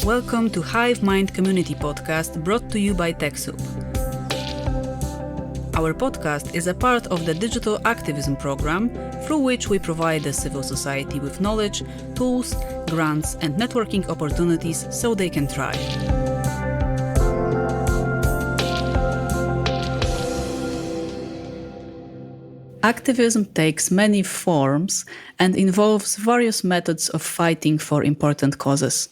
Welcome to Hive Mind Community Podcast, brought to you by TechSoup. Our podcast is a part of the digital activism program, through which we provide the civil society with knowledge, tools, grants, and networking opportunities so they can thrive. Activism takes many forms and involves various methods of fighting for important causes.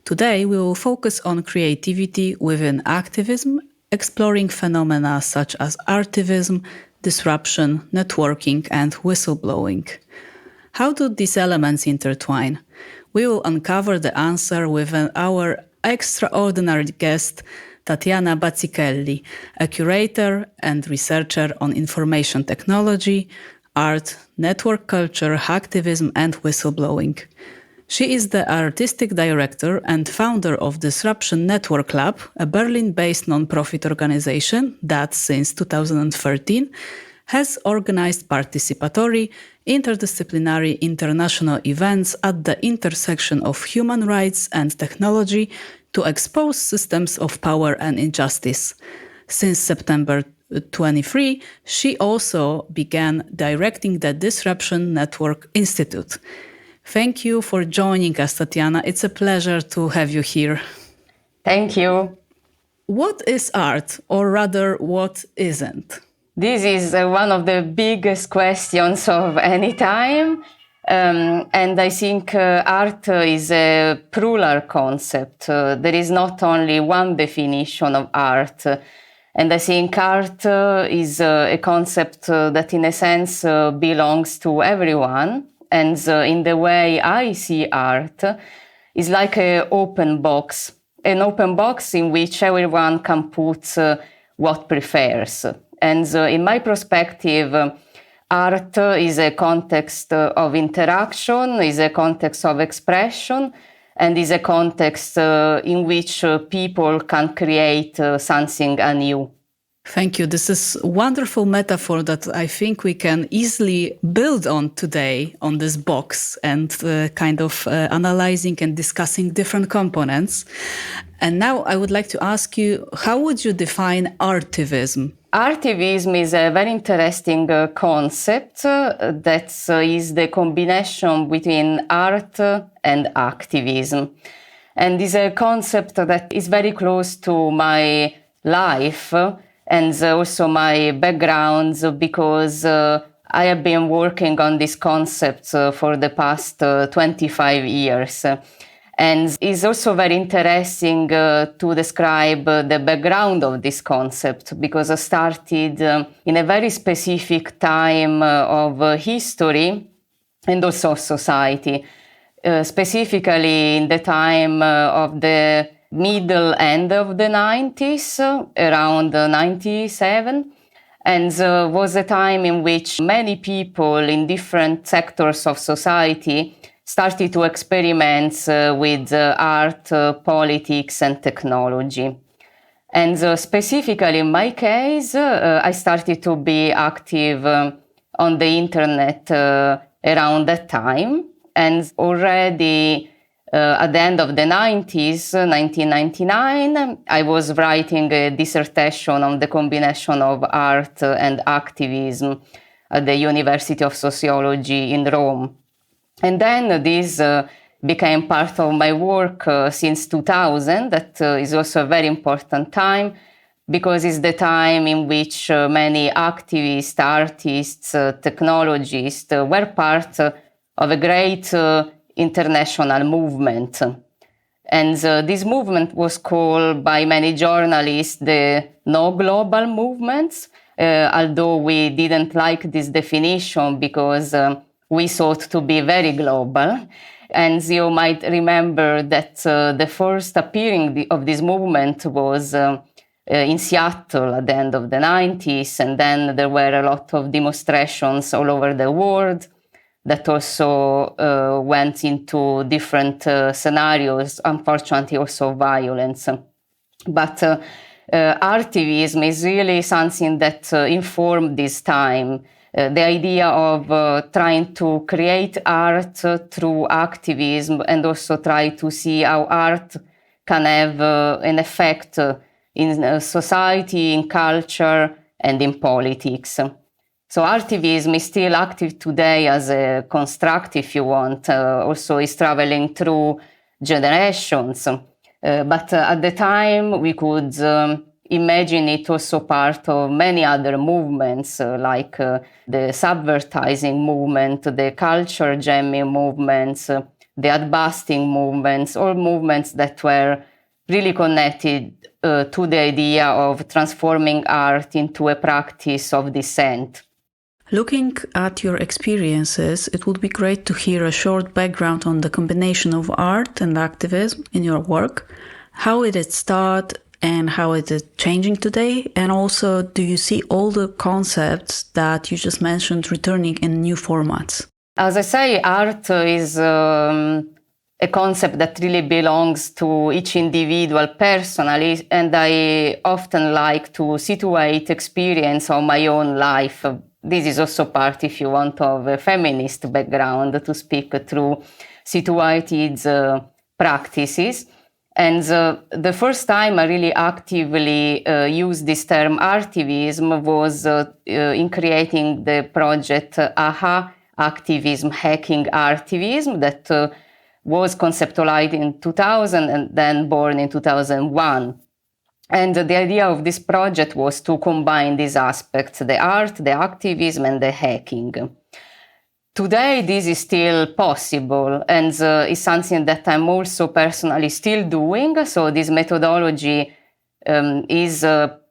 Today, we will focus on creativity within activism, exploring phenomena such as artivism, disruption, networking, and whistleblowing. How do these elements intertwine? We will uncover the answer with our extraordinary guest, Tatiana Bazzichelli, a curator and researcher on information technology, art, network culture, hacktivism, and whistleblowing. She is the artistic director and founder of Disruption Network Lab, a Berlin-based non-profit organization that, since 2013, has organized participatory, interdisciplinary international events at the intersection of human rights and technology to expose systems of power and injustice. Since September 23, she also began directing the Disruption Network Institute. Thank you for joining us, Tatiana. It's a pleasure to have you here. Thank you. What is art, or rather, what isn't? This is one of the biggest questions of any time. And I think art is a plural concept. There is not only one definition of art. And I think art is a concept that, in a sense, belongs to everyone. And in the way I see art, is like an open box in which everyone can put what prefers. And in my perspective, art is a context of interaction, is a context of expression, and is a context in which people can create something anew. Thank you. This is a wonderful metaphor that I think we can easily build on today on this box and kind of analyzing and discussing different components. And now I would like to ask you, how would you define artivism? Artivism is a very interesting concept that is the combination between art and activism. And is a concept that is very close to my life and also my background, because I have been working on this concept for the past 25 years. And it's also very interesting to describe the background of this concept, because I started in a very specific time of history and also of society, specifically in the time of the middle end of the 90s, around 97, and was a time in which many people in different sectors of society started to experiment with art, politics, and technology. And specifically in my case, I started to be active on the internet around that time, and already at the end of the 90s, 1999, I was writing a dissertation on the combination of art and activism at the University of Sociology in Rome. And then this became part of my work since 2000. That is also a very important time, because it's the time in which many activists, artists, technologists were part of a great international movement. And this movement was called by many journalists the no global movements, although we didn't like this definition because we thought to be very global. And you might remember that the first appearing of this movement was in Seattle at the end of the 90s, and then there were a lot of demonstrations all over the world that also went into different scenarios, unfortunately also violence. But artivism is really something that informed this time. The idea of trying to create art through activism, and also try to see how art can have an effect in society, in culture, and in politics. So Artivism is still active today as a construct, if you want. Also is traveling through generations. But at the time, we could imagine it also part of many other movements, like the subvertising movement, the culture jamming movements, the adbusting movements, all movements that were really connected to the idea of transforming art into a practice of dissent. Looking at your experiences, it would be great to hear a short background on the combination of art and activism in your work. How did it start and how is it changing today? And also, do you see all the concepts that you just mentioned returning in new formats? As I say, art is a concept that really belongs to each individual personally, and I often like to situate experience on my own life. This is also part, if you want, of a feminist background, to speak through situated practices. And the first time I really actively used this term artivism was in creating the project AHA, Activism, Hacking Artivism, that was conceptualized in 2000 and then born in 2001. And the idea of this project was to combine these aspects, the art, the activism, and the hacking. Today, this is still possible, and is something that I'm also personally still doing. So this methodology is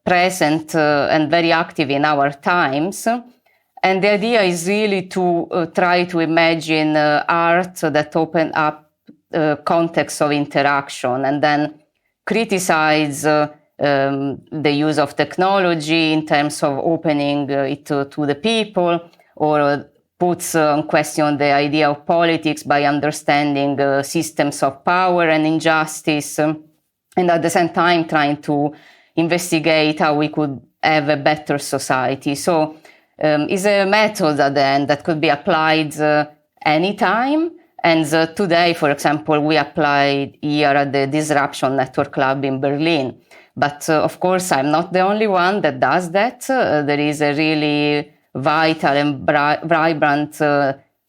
present and very active in our times. And the idea is really to try to imagine art that open up context of interaction and then criticize the use of technology in terms of opening it to the people, or puts in question the idea of politics by understanding systems of power and injustice, and at the same time trying to investigate how we could have a better society. So it's a method at the end that could be applied anytime. And today, for example, we applied here at the Disruption Network Club in Berlin. But of course, I'm not the only one that does that. There is a really vital and vibrant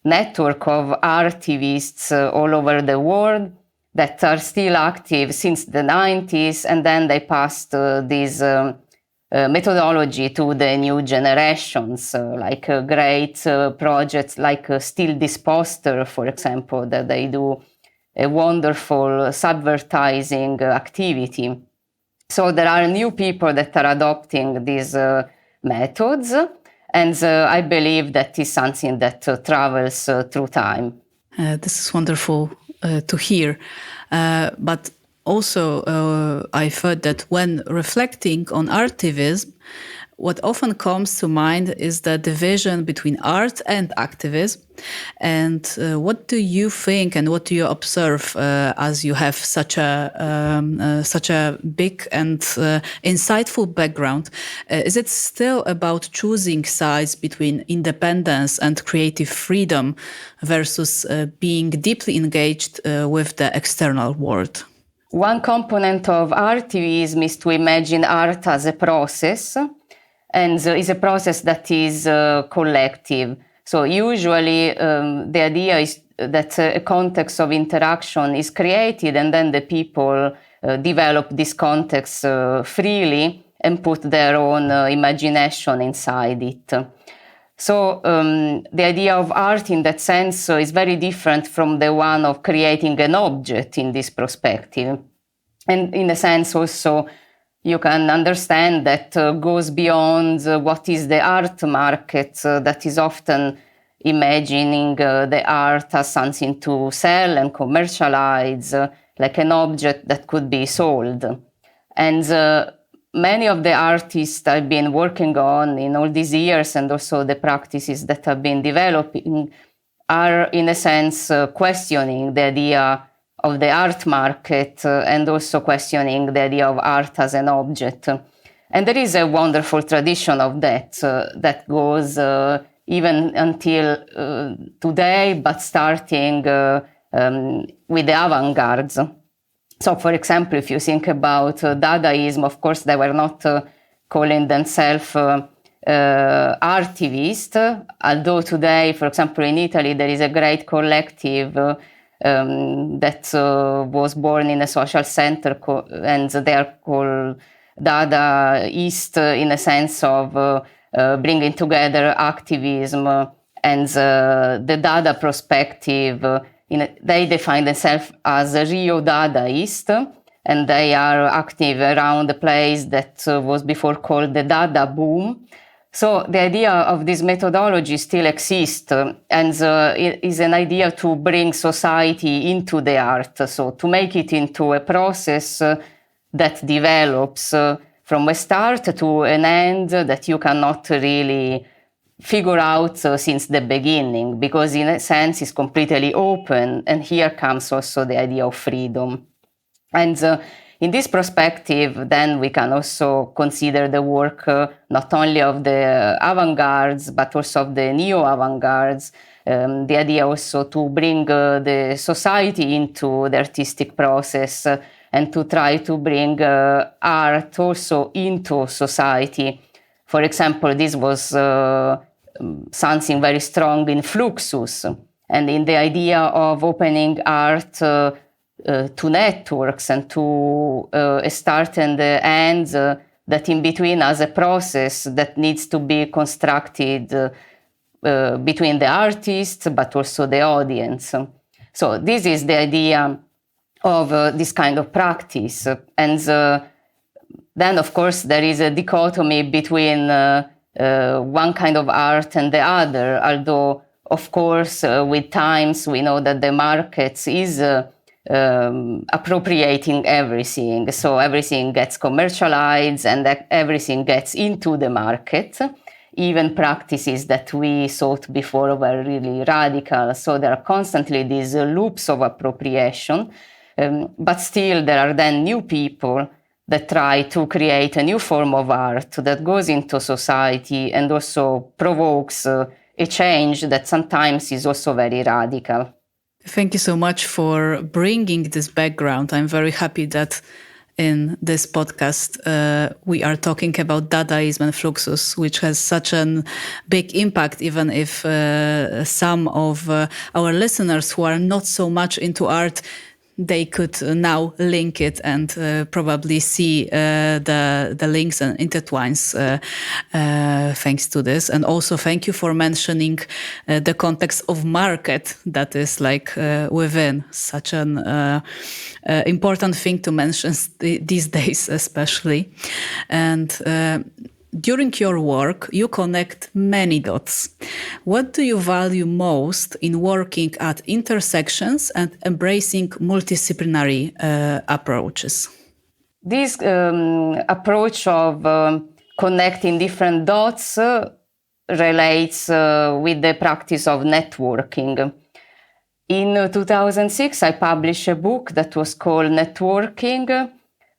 network of artivists all over the world that are still active since the 90s. And then they passed this methodology to the new generations, like great projects like Still This Poster, for example, that they do a wonderful subvertising activity. So there are new people that are adopting these methods, and I believe that is something that travels through time. This is wonderful to hear. But also, I've heard that when reflecting on artivism, what often comes to mind is the division between art and activism. And what do you think and what do you observe as you have such a big and insightful background? Is it still about choosing sides between independence and creative freedom versus being deeply engaged with the external world? One component of artivism is to imagine art as a process, and is a process that is collective. So usually the idea is that a context of interaction is created, and then the people develop this context freely and put their own imagination inside it. So the idea of art in that sense is very different from the one of creating an object in this perspective. And in a sense also, you can understand that goes beyond what is the art market that is often imagining the art as something to sell and commercialize, like an object that could be sold. And many of the artists I've been working on in all these years, and also the practices that I've been developing, are in a sense questioning the idea of the art market and also questioning the idea of art as an object. And there is a wonderful tradition of that that goes even until today, but starting with the avant-garde. So, for example, if you think about Dadaism, of course, they were not calling themselves artivists, although today, for example, in Italy, there is a great collective that was born in a social center, and they are called Dadaist in a sense of bringing together activism and the Dada perspective. They define themselves as a Rio Dadaist, and they are active around a place that was before called the Dada Boom. So the idea of this methodology still exists, and it is an idea to bring society into the art, so to make it into a process that develops from a start to an end that you cannot really figure out since the beginning, because in a sense it's completely open, and here comes also the idea of freedom. And in this perspective, then we can also consider the work not only of the avant-gardes, but also of the neo-avant-gardes, the idea also to bring the society into the artistic process and to try to bring art also into society. For example, this was something very strong in Fluxus, and in the idea of opening art to networks and to a start and the end that in between as a process that needs to be constructed between the artists but also the audience. So this is the idea of this kind of practice. And then, of course, there is a dichotomy between one kind of art and the other, although, of course, with times we know that the market is appropriating everything. So everything gets commercialized and everything gets into the market, even practices that we thought before were really radical. So there are constantly these loops of appropriation, but still there are then new people that try to create a new form of art that goes into society and also provokes a change that sometimes is also very radical. Thank you so much for bringing this background. I'm very happy that in this podcast we are talking about Dadaism and Fluxus, which has such a big impact, even if some of our listeners who are not so much into art, they could now link it and probably see the links and intertwines thanks to this. And also thank you for mentioning the context of market that is like within such an important thing to mention these days especially. And during your work, you connect many dots. What do you value most in working at intersections and embracing multidisciplinary approaches? This approach of connecting different dots relates with the practice of networking. In 2006, I published a book that was called Networking,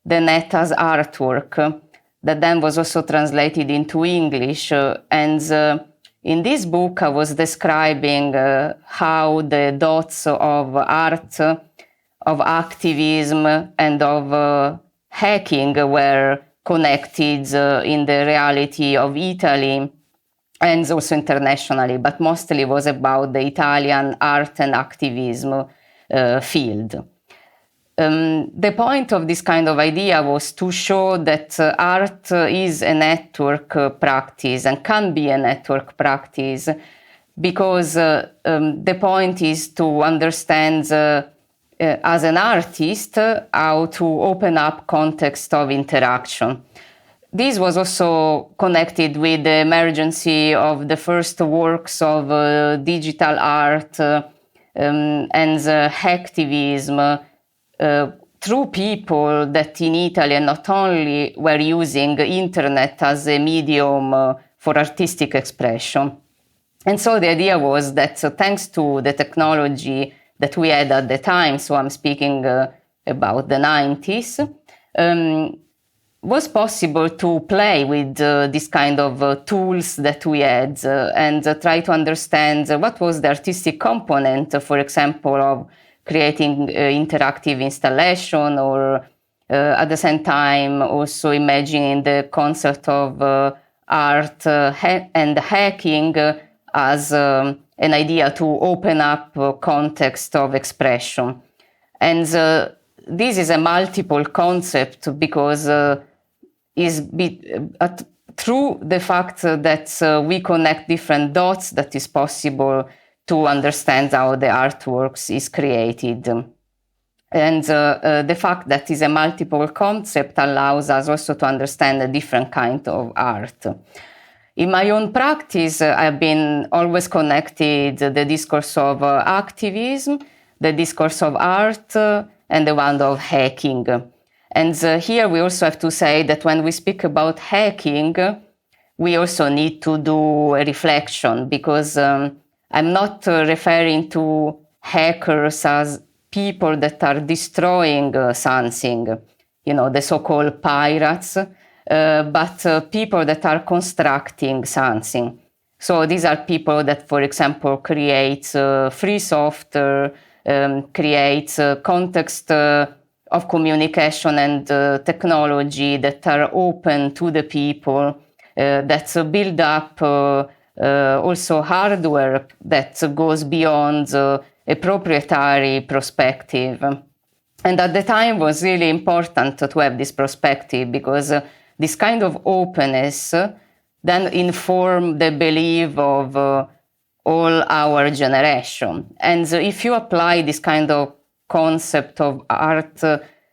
the Net as Artwork, that then was also translated into English. And in this book, I was describing how the dots of art, of activism, and of hacking were connected in the reality of Italy and also internationally, but mostly was about the Italian art and activism field. The point of this kind of idea was to show that art is a network practice and can be a network practice, because the point is to understand as an artist how to open up context of interaction. This was also connected with the emergence of the first works of digital art and hacktivism, through people that in Italy not only were using internet as a medium for artistic expression. And so the idea was that thanks to the technology that we had at the time, so I'm speaking about the 90s, was possible to play with this kind of tools that we had and try to understand what was the artistic component, for example, of creating interactive installation, or at the same time also imagining the concept of art and hacking as an idea to open up context of expression. And this is a multiple concept because through the fact that we connect different dots, that is possible to understand how the artworks is created. And the fact that is a multiple concept allows us also to understand a different kind of art. In my own practice, I've been always connected the discourse of activism, the discourse of art, and the one of hacking. And here we also have to say that when we speak about hacking, we also need to do a reflection, because I'm not referring to hackers as people that are destroying something, the so-called pirates, but people that are constructing something. So these are people that, for example, create free software, create context of communication and technology that are open to the people, that build up also hardware that goes beyond a proprietary perspective. And at the time was really important to have this perspective, because this kind of openness then informed the belief of all our generation. And if you apply this kind of concept of art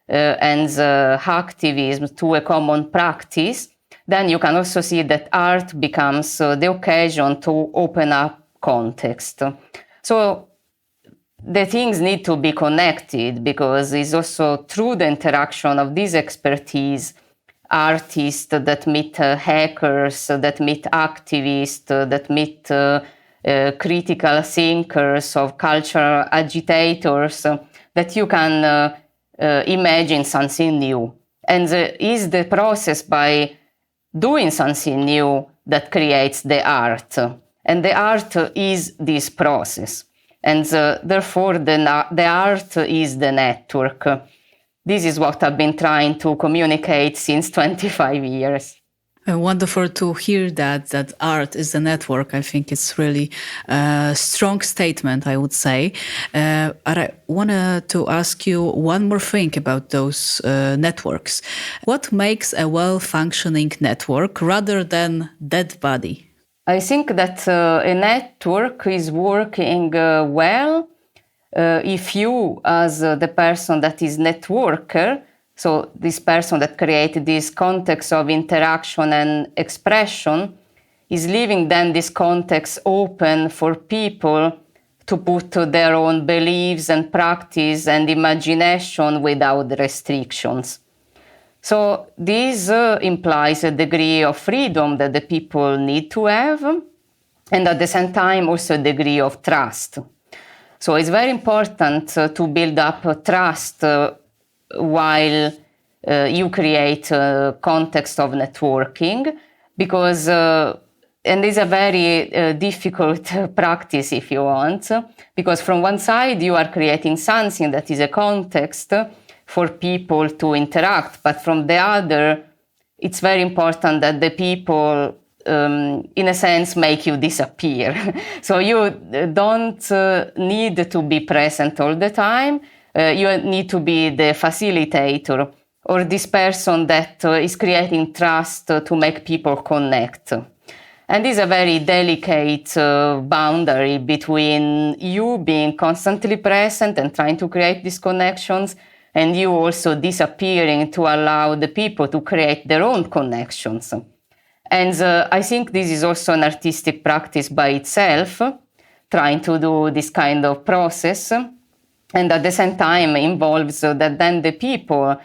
and activism to a common practice, then you can also see that art becomes the occasion to open up context. So the things need to be connected, because it's also through the interaction of this expertise, artists that meet hackers, that meet activists, that meet critical thinkers, of cultural agitators, that you can imagine something new. And is the process by doing something new that creates the art. And the art is this process. And therefore, the art is the network. This is what I've been trying to communicate since 25 years. Wonderful to hear that art is the network. I think it's really a strong statement, I would say. I wanted to ask you one more thing about those networks. What makes a well-functioning network rather than dead body? I think that a network is working well if you, as the person that is networker, so this person that created this context of interaction and expression, is leaving then this context open for people to put their own beliefs and practice and imagination without restrictions. So this implies a degree of freedom that the people need to have, and at the same time also a degree of trust. So it's very important to build up trust while you create a context of networking, because, and it's a very difficult practice if you want, because from one side you are creating something that is a context for people to interact, but from the other, it's very important that the people, in a sense, make you disappear. So you don't need to be present all the time. You need to be the facilitator, or this person that is creating trust to make people connect. And this is a very delicate boundary between you being constantly present and trying to create these connections, and you also disappearing to allow the people to create their own connections. And I think this is also an artistic practice by itself, trying to do this kind of process, and at the same time involves that then the people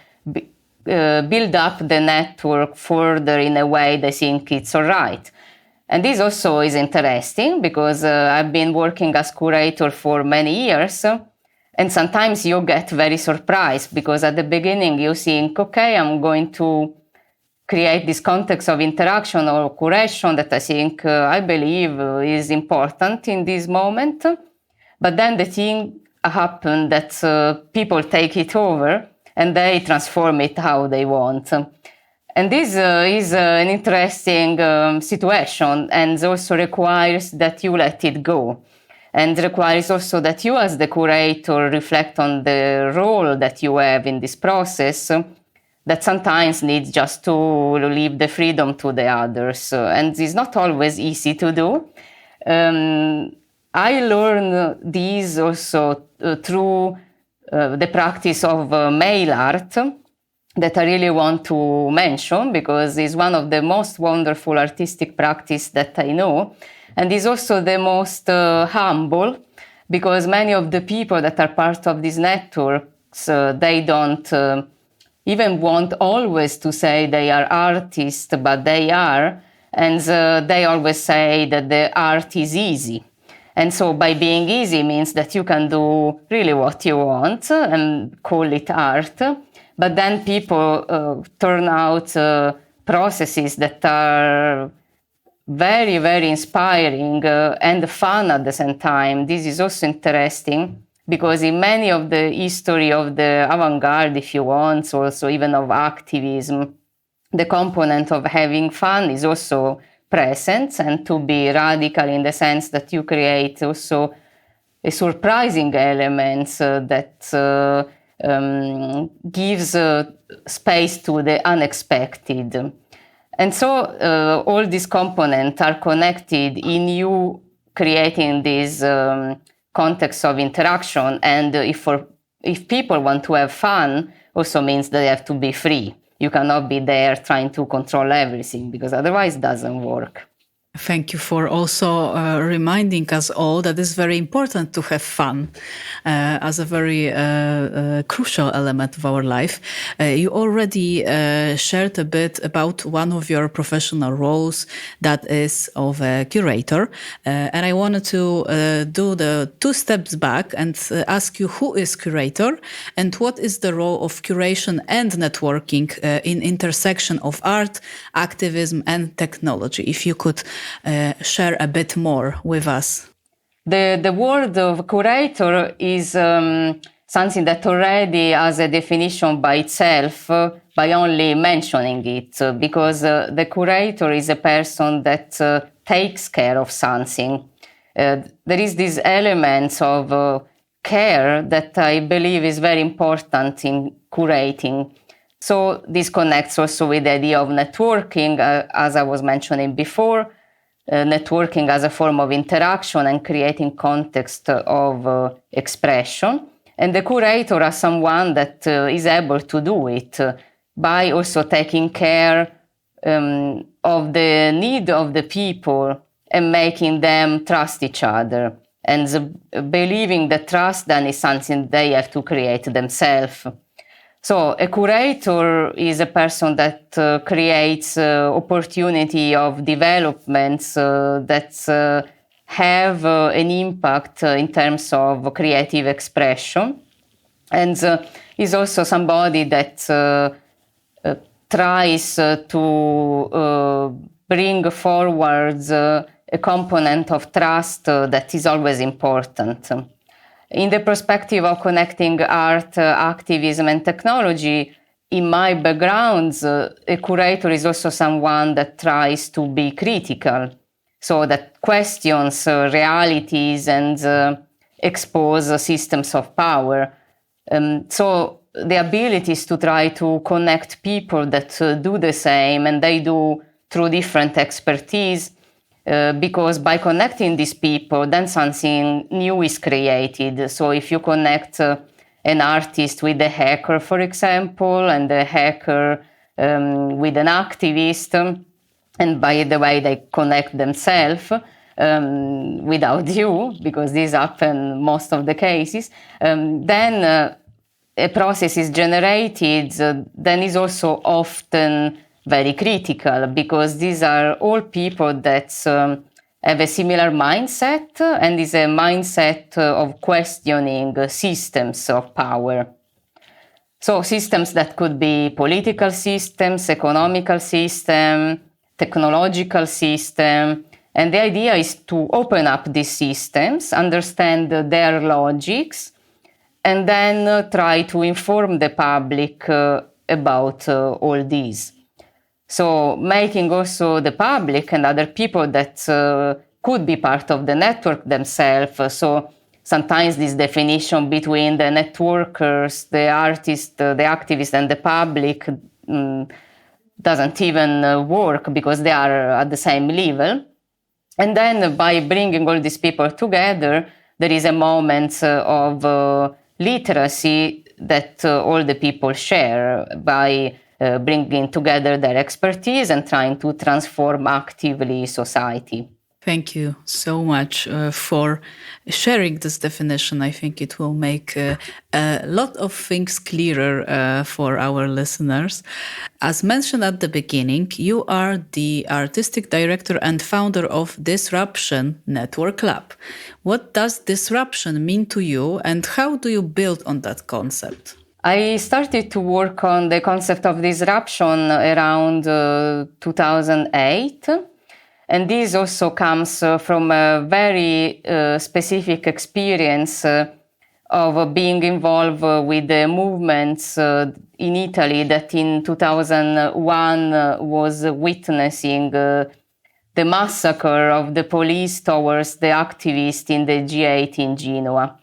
build up the network further in a way they think it's all right. And this also is interesting, because I've been working as curator for many years, and sometimes you get very surprised, because at the beginning you think, okay, I'm going to create this context of interaction or curation that I think, I believe is important in this moment. But then the thing happen that people take it over and they transform it how they want. And this is an interesting situation, and also requires that you let it go. And requires also that you as the curator reflect on the role that you have in this process, that sometimes needs just to leave the freedom to the others. And it's not always easy to do. I learned this also through the practice of mail art, that I really want to mention, because it's one of the most wonderful artistic practice that I know. And is also the most humble, because many of the people that are part of these networks, they don't even want always to say they are artists, but they are. And they always say that the art is easy. And so by being easy means that you can do really what you want and call it art. But then people turn out processes that are very, very inspiring and fun at the same time. This is also interesting, because in many of the history of the avant-garde, if you want, also even of activism, the component of having fun is also present, and to be radical in the sense that you create also a surprising elements that gives space to the unexpected. And so all these components are connected in you creating this context of interaction. And if people want to have fun, also means they have to be free. You cannot be there trying to control everything, because otherwise it doesn't work. Thank you for also reminding us all that it's very important to have fun as a very crucial element of our life. You already shared a bit about one of your professional roles, that is of a curator. And I wanted to do the 2 steps back and ask you, who is curator and what is the role of curation and networking in intersection of art, activism and technology? If you could share a bit more with us. The word of curator is something that already has a definition by itself, by only mentioning it, because the curator is a person that takes care of something. There is this element of care that I believe is very important in curating. So this connects also with the idea of networking, as I was mentioning before. Networking as a form of interaction and creating context of expression. And the curator as someone that is able to do it by also taking care of the need of the people and making them trust each other. And believing that trust then is something they have to create themselves. So a curator is a person that creates opportunity of developments that have an impact in terms of creative expression, and is also somebody that tries to bring forward a component of trust that is always important. In the perspective of connecting art, activism, and technology, in my background, a curator is also someone that tries to be critical, so that questions realities and expose systems of power. So the ability is to try to connect people that do the same, and they do through different expertise. Because by connecting these people, then something new is created. So if you connect an artist with a hacker, for example, and a hacker with an activist, and by the way, they connect themselves without you, because this happens most of the cases, then a process is generated, then is also often very critical, because these are all people that have a similar mindset, and is a mindset of questioning systems of power. So systems that could be political systems, economical system, technological system, and the idea is to open up these systems, understand their logics, and then try to inform the public about all these. So making also the public and other people that could be part of the network themselves. So sometimes this definition between the networkers, the artists, the activists, and the public doesn't even work because they are at the same level. And then by bringing all these people together, there is a moment of literacy that all the people share by bringing together their expertise and trying to transform actively society. Thank you so much for sharing this definition. I think it will make a lot of things clearer for our listeners. As mentioned at the beginning, you are the artistic director and founder of Disruption Network Lab. What does disruption mean to you, and how do you build on that concept? I started to work on the concept of disruption around 2008. And this also comes from a very specific experience of being involved with the movements in Italy that in 2001 was witnessing the massacre of the police towards the activists in the G8 in Genoa.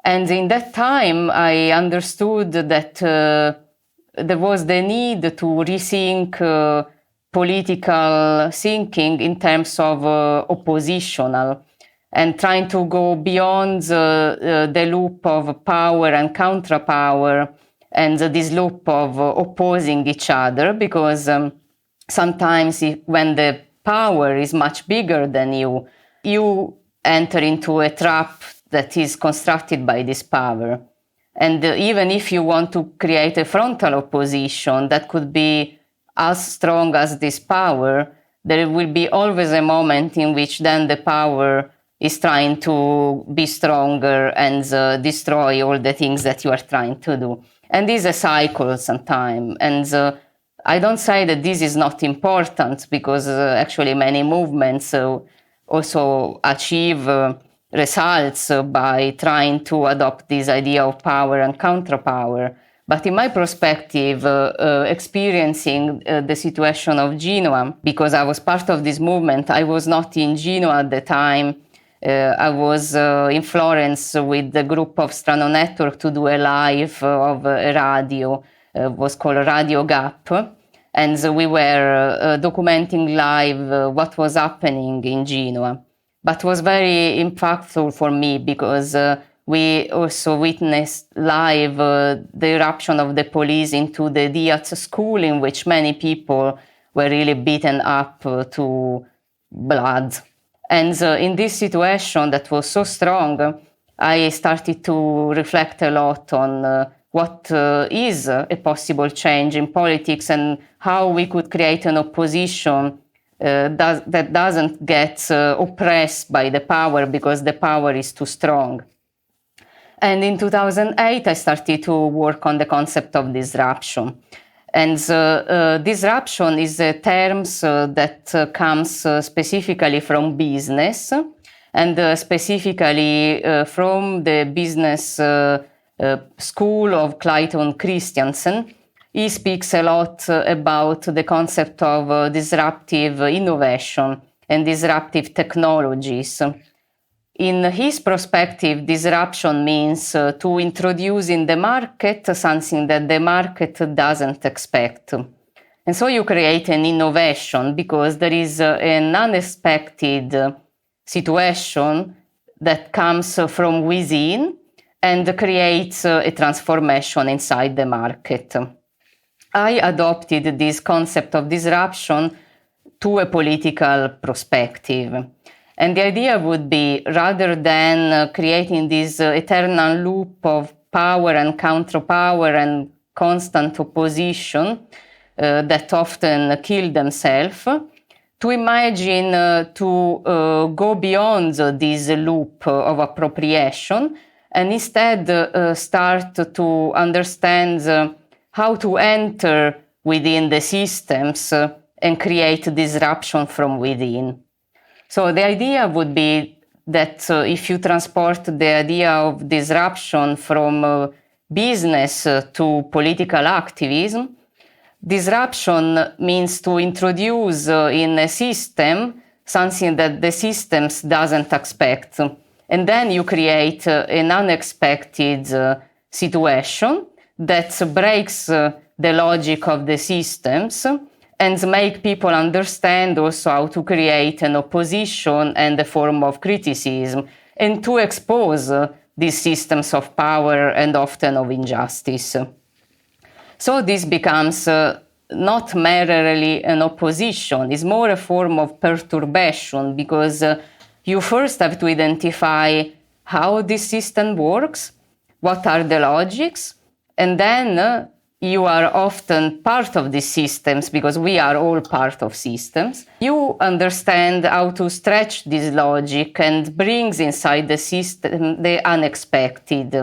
And in that time, I understood that there was the need to rethink political thinking in terms of oppositional and trying to go beyond the loop of power and counterpower and this loop of opposing each other, because sometimes when the power is much bigger than you, you enter into a trap that is constructed by this power. And even if you want to create a frontal opposition that could be as strong as this power, there will be always a moment in which then the power is trying to be stronger and destroy all the things that you are trying to do. And this is a cycle sometimes. And I don't say that this is not important, because actually many movements also achieve results by trying to adopt this idea of power and counterpower. But in my perspective, experiencing the situation of Genoa, because I was part of this movement, I was not in Genoa at the time. I was in Florence with the group of Strano Network to do a live of a radio, was called Radio Gap. And we were documenting live what was happening in Genoa. But it was very impactful for me because we also witnessed live the eruption of the police into the Diaz school, in which many people were really beaten up to blood. And in this situation that was so strong, I started to reflect a lot on what is a possible change in politics and how we could create an opposition that doesn't get oppressed by the power because the power is too strong. And in 2008, I started to work on the concept of disruption. And disruption is a term that comes specifically from business, and specifically from the business school of Clayton Christensen. He speaks a lot about the concept of disruptive innovation and disruptive technologies. In his perspective, disruption means to introduce in the market something that the market doesn't expect. And so you create an innovation because there is an unexpected situation that comes from within and creates a transformation inside the market. I adopted this concept of disruption to a political perspective. And the idea would be, rather than creating this eternal loop of power and counterpower and constant opposition that often kill themselves, to imagine to go beyond this loop of appropriation and instead start to understand how to enter within the systems and create disruption from within. So the idea would be that if you transport the idea of disruption from business to political activism, disruption means to introduce in a system something that the systems doesn't expect. And then you create an unexpected situation that breaks the logic of the systems and make people understand also how to create an opposition and a form of criticism and to expose these systems of power and often of injustice. So this becomes not merely an opposition, it's more a form of perturbation because you first have to identify how this system works, what are the logics, and then you are often part of these systems because we are all part of systems. You understand how to stretch this logic and brings inside the system the unexpected.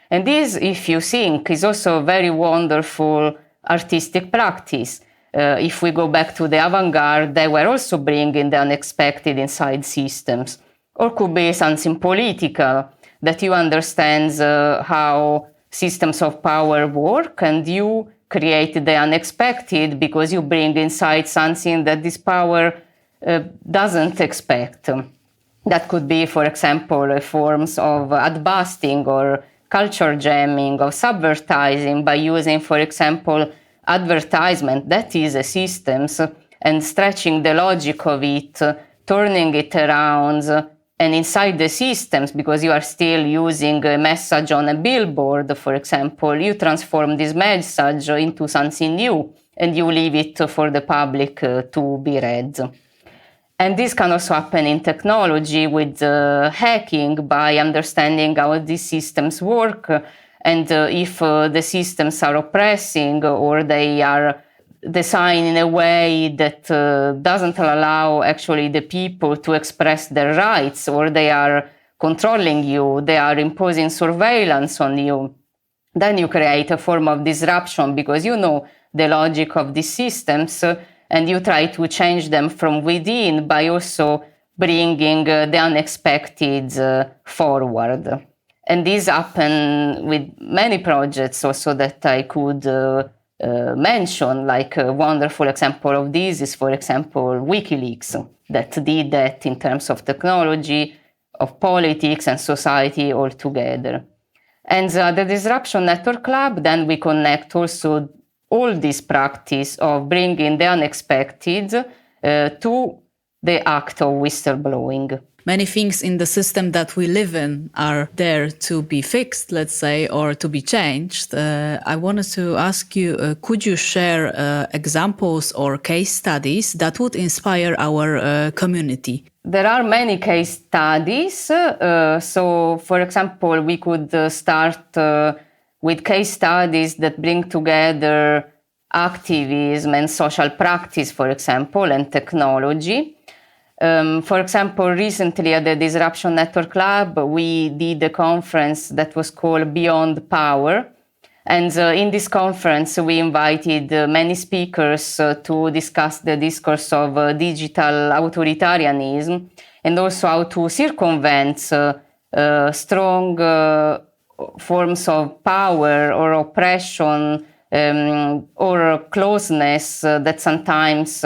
And this, if you think, is also a very wonderful artistic practice. If we go back to the avant-garde, they were also bringing the unexpected inside systems. Or could be something political, that you understand how systems of power work and you create the unexpected because you bring inside something that this power doesn't expect. That could be, for example, forms of ad-busting or culture jamming or subvertising by using, for example, advertisement that is a systems and stretching the logic of it, turning it around, and inside the systems, because you are still using a message on a billboard, for example, you transform this message into something new and you leave it for the public to be read. And this can also happen in technology with hacking by understanding how these systems work and if the systems are oppressing or they are designed in a way that doesn't allow actually the people to express their rights, or they are controlling you, they are imposing surveillance on you, then you create a form of disruption because you know the logic of these systems and you try to change them from within by also bringing the unexpected forward. And this happened with many projects also that I could mention, like a wonderful example of this is, for example, WikiLeaks, that did that in terms of technology, of politics and society all together. And the Disruption Network Lab, then we connect also all this practice of bringing the unexpected to the act of whistleblowing. Many things in the system that we live in are there to be fixed, let's say, or to be changed. I wanted to ask you, could you share examples or case studies that would inspire our community? There are many case studies. So, for example, we could start with case studies that bring together activism and social practice, for example, and technology. For example, recently at the Disruption Network Lab, we did a conference that was called Beyond Power. And in this conference, we invited many speakers to discuss the discourse of digital authoritarianism and also how to circumvent strong forms of power or oppression or closeness that sometimes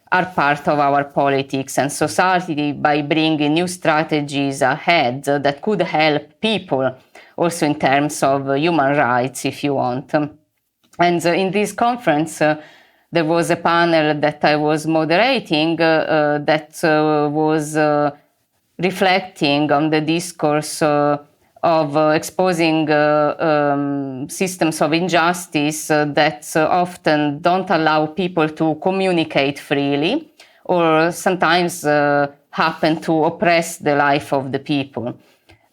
are part of our politics and society by bringing new strategies ahead that could help people also in terms of human rights, if you want. And in this conference, there was a panel that I was moderating that was reflecting on the discourse of exposing systems of injustice that often don't allow people to communicate freely or sometimes happen to oppress the life of the people.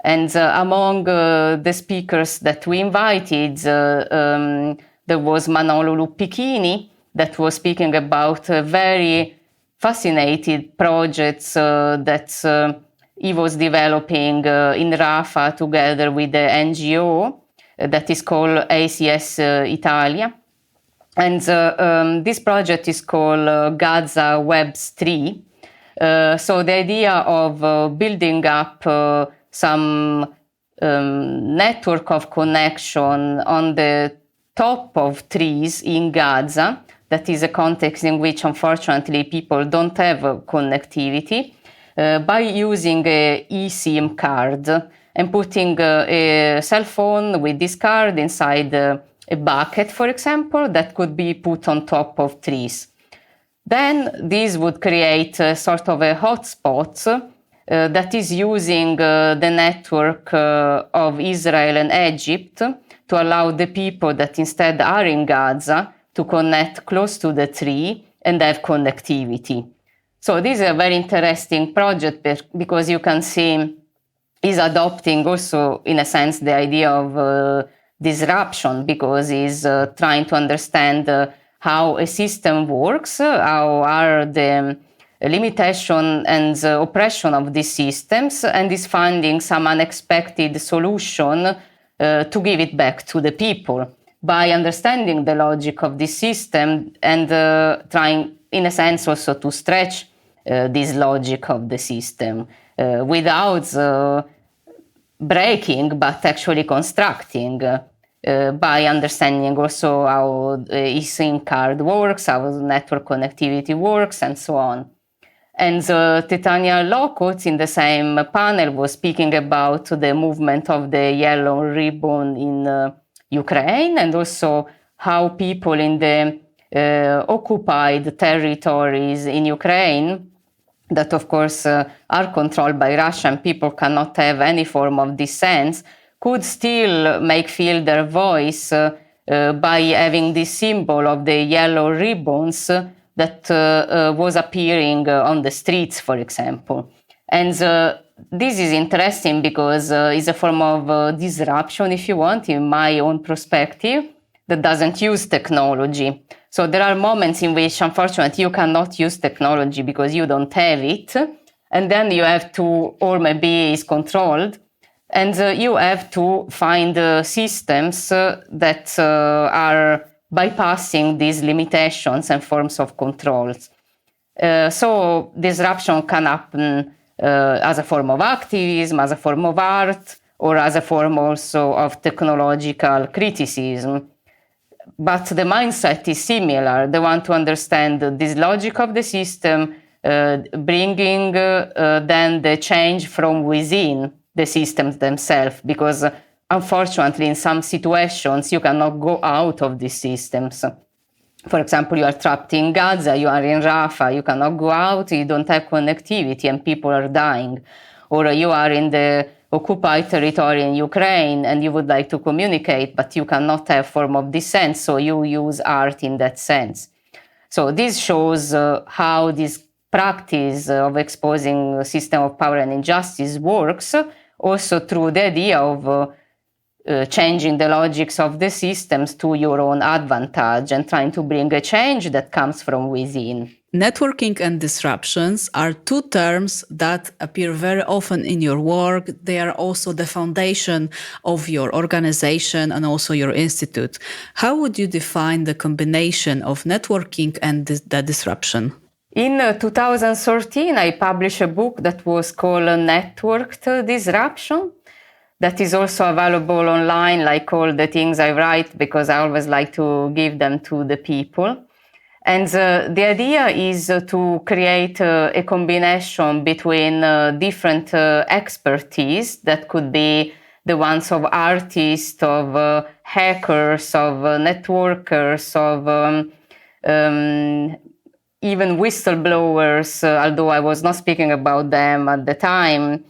And among the speakers that we invited, there was Manolo Luppichini that was speaking about very fascinating projects that he was developing in Rafa together with the NGO that is called ACS Italia. And this project is called Gaza Webs 3. So the idea of building up some network of connection on the top of trees in Gaza, that is a context in which unfortunately people don't have connectivity, by using a eSIM card and putting a cell phone with this card inside a bucket, for example, that could be put on top of trees. Then this would create a sort of a hotspot that is using the network of Israel and Egypt to allow the people that instead are in Gaza to connect close to the tree and have connectivity. So this is a very interesting project because you can see is adopting also, in a sense, the idea of disruption, because he's trying to understand how a system works, how are the limitation and the oppression of these systems, and is finding some unexpected solution to give it back to the people by understanding the logic of this system and trying, in a sense, also to stretch this logic of the system without breaking, but actually constructing by understanding also how the eSIM card works, how network connectivity works, and so on. And Tatiana Lokot in the same panel was speaking about the movement of the yellow ribbon in Ukraine, and also how people in the occupied territories in Ukraine that of course are controlled by Russia and people cannot have any form of dissent, could still make feel their voice by having this symbol of the yellow ribbons that was appearing on the streets, for example. And this is interesting because it's a form of disruption, if you want, in my own perspective, that doesn't use technology. So there are moments in which, unfortunately, you cannot use technology because you don't have it. And then you have to, or maybe it's controlled, and you have to find systems that are bypassing these limitations and forms of controls. So disruption can happen as a form of activism, as a form of art, or as a form also of technological criticism. But the mindset is similar. They want to understand this logic of the system, bringing then the change from within the systems themselves, because unfortunately in some situations you cannot go out of these systems. For example, you are trapped in Gaza, you are in Rafah, you cannot go out, you don't have connectivity and people are dying. Or you are in the occupied territory in Ukraine and you would like to communicate, but you cannot have form of dissent, so you use art in that sense. So this shows how this practice of exposing a system of power and injustice works, also through the idea of changing the logics of the systems to your own advantage and trying to bring a change that comes from within. Networking and disruptions are two terms that appear very often in your work. They are also the foundation of your organization and also your institute. How would you define the combination of networking and the disruption? In 2013, I published a book that was called Networked Disruption. That is also available online, like all the things I write, because I always like to give them to the people. And the idea is to create a combination between different expertise that could be the ones of artists, of hackers, of networkers, of even whistleblowers, although I was not speaking about them at the time,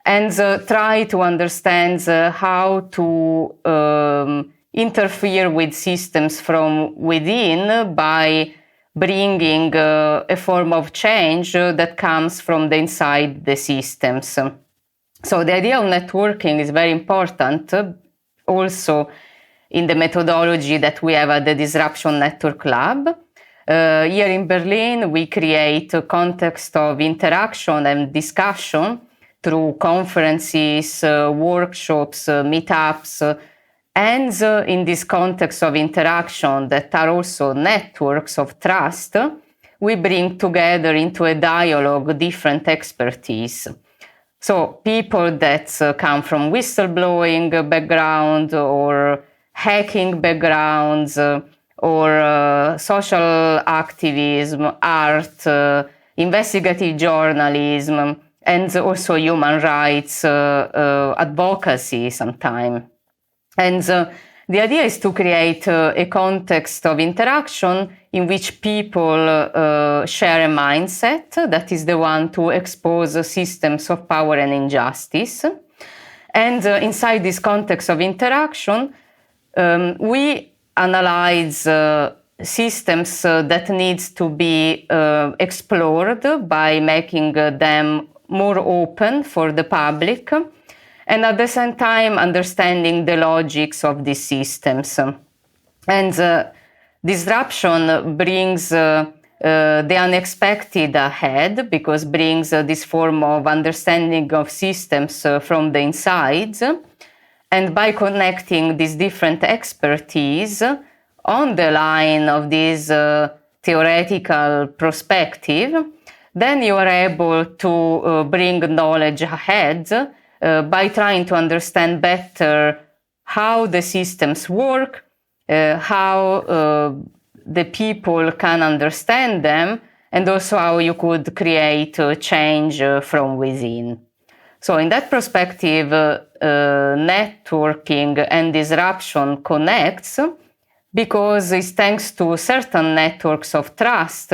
and try to understand how to interfere with systems from within by bringing a form of change that comes from the inside the systems. So the idea of networking is very important also in the methodology that we have at the Disruption Network Lab. Here in Berlin, we create a context of interaction and discussion through conferences, workshops, meetups, and in this context of interaction that are also networks of trust, we bring together into a dialogue different expertise. So people that come from whistleblowing background or hacking backgrounds or social activism, art, investigative journalism, and also human rights advocacy sometimes. And the idea is to create a context of interaction in which people share a mindset that is the one to expose systems of power and injustice. And inside this context of interaction, we analyze systems that needs to be explored by making them more open for the public, and at the same time understanding the logics of these systems. And disruption brings the unexpected ahead, because brings this form of understanding of systems from the inside. And by connecting these different expertise on the line of this theoretical perspective, then you are able to bring knowledge ahead by trying to understand better how the systems work, how the people can understand them, and also how you could create change from within. So in that perspective, networking and disruption connects, because it's thanks to certain networks of trust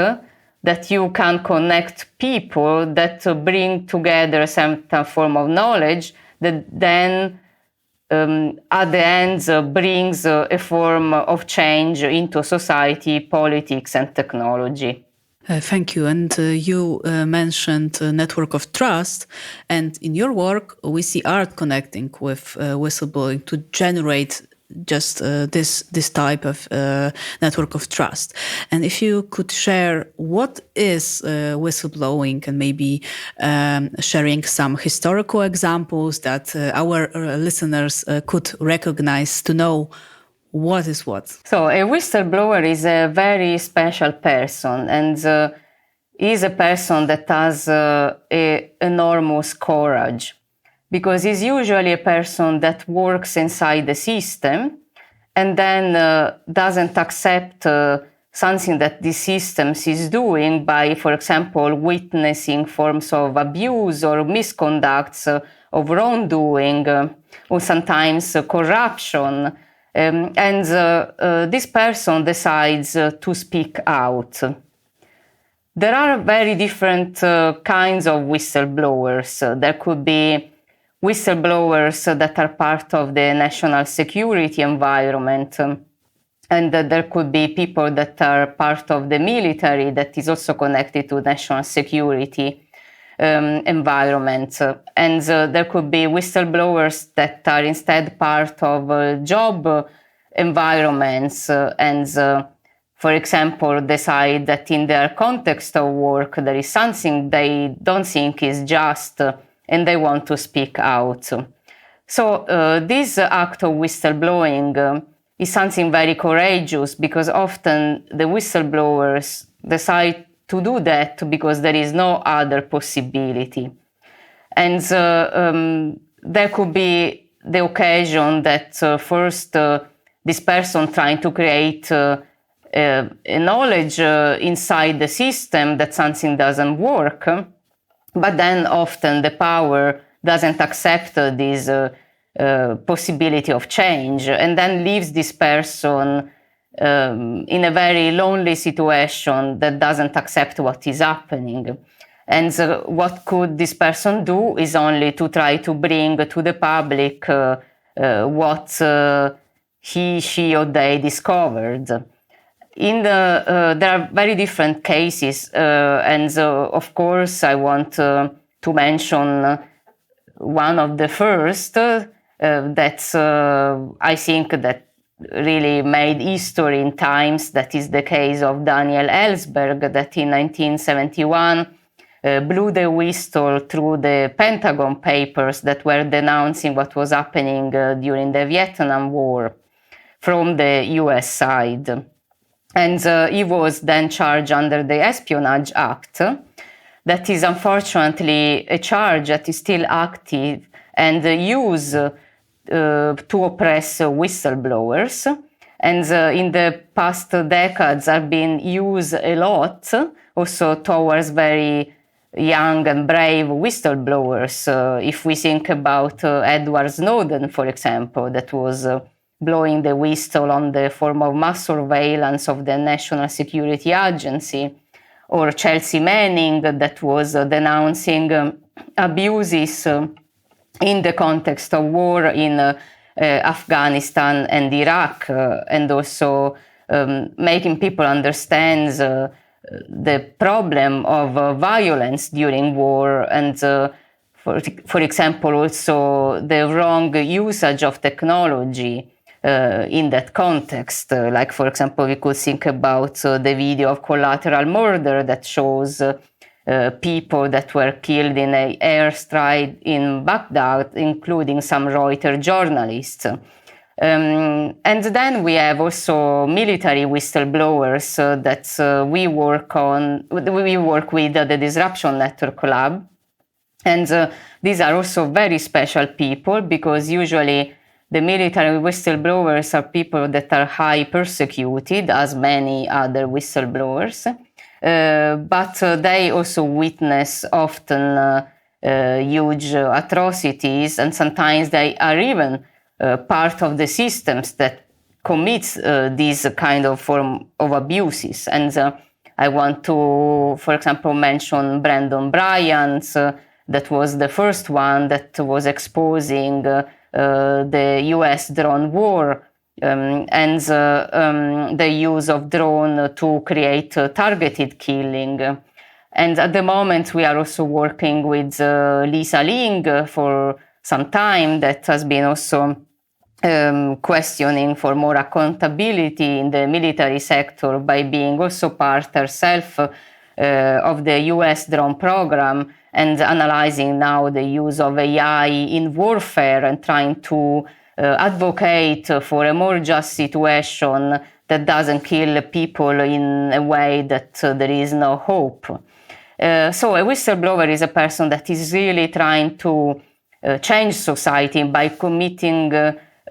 that you can connect people that bring together some form of knowledge that then at the end brings a form of change into society, politics, and technology. Thank you. And you mentioned a network of trust. And in your work, we see art connecting with whistleblowing to generate just this type of network of trust. And if you could share what is whistleblowing, and maybe sharing some historical examples that our listeners could recognize to know what is what. So a whistleblower is a very special person, and is a person that has enormous courage, because he's usually a person that works inside the system and then doesn't accept something that the system is doing by, for example, witnessing forms of abuse or misconducts of wrongdoing, or sometimes corruption. And this person decides to speak out. There are very different kinds of whistleblowers. There could be whistleblowers that are part of the national security environment, and there could be people that are part of the military that is also connected to national security environment. And there could be whistleblowers that are instead part of job environments and, for example, decide that in their context of work there is something they don't think is just, and they want to speak out. So this act of whistleblowing is something very courageous, because often the whistleblowers decide to do that because there is no other possibility. And there could be the occasion that first this person trying to create a knowledge inside the system that something doesn't work, but then often the power doesn't accept this possibility of change, and then leaves this person in a very lonely situation that doesn't accept what is happening. And what could this person do is only to try to bring to the public what he, she, or they discovered. There are very different cases, and of course I want to mention one of the first that's I think that really made history in times. That is the case of Daniel Ellsberg, that in 1971 blew the whistle through the Pentagon Papers that were denouncing what was happening during the Vietnam War from the US side. And he was then charged under the Espionage Act. That is unfortunately a charge that is still active and used to oppress whistleblowers. And in the past decades have been used a lot also towards very young and brave whistleblowers. If we think about Edward Snowden, for example, that was blowing the whistle on the form of mass surveillance of the National Security Agency, or Chelsea Manning, that was denouncing abuses in the context of war in Afghanistan and Iraq, and also making people understand the problem of violence during war, and for example also the wrong usage of technology in that context. Like, for example, we could think about the video of Collateral Murder that shows people that were killed in an airstrike in Baghdad, including some Reuters journalists. And then we have also military whistleblowers that we work with the Disruption Network Lab. And these are also very special people, because usually the military whistleblowers are people that are high persecuted, as many other whistleblowers. But they also witness often huge atrocities, and sometimes they are even part of the systems that commits these kind of form of abuses. And I want to, for example, mention Brandon Bryant, that was the first one that was exposing the US drone war and the use of drone to create targeted killing. And at the moment, we are also working with Lisa Ling for some time, that has been also questioning for more accountability in the military sector by being also part herself of the US drone program, and analyzing now the use of AI in warfare and trying to advocate for a more just situation that doesn't kill people in a way that there is no hope. So a whistleblower is a person that is really trying to change society by committing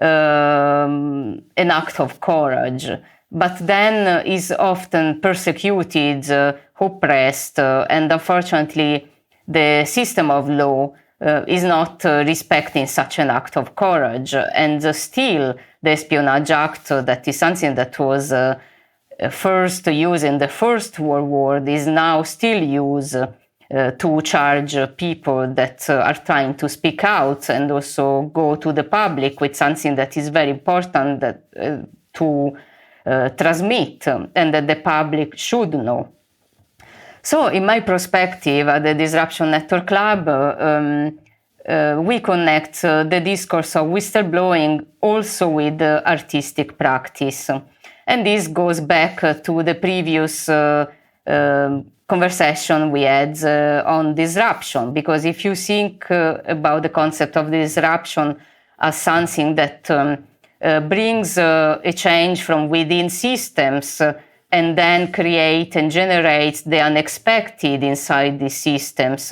an act of courage, but then is often persecuted, oppressed, and unfortunately the system of law is not respecting such an act of courage. And still the Espionage Act, that is something that was first used in the First World War, is now still used to charge people that are trying to speak out and also go to the public with something that is very important to transmit, and that the public should know. So in my perspective, at the Disruption Network Lab, we connect the discourse of whistleblowing also with artistic practice. And this goes back to the previous conversation we had on disruption, because if you think about the concept of disruption as something that brings a change from within systems, and then create and generate the unexpected inside these systems,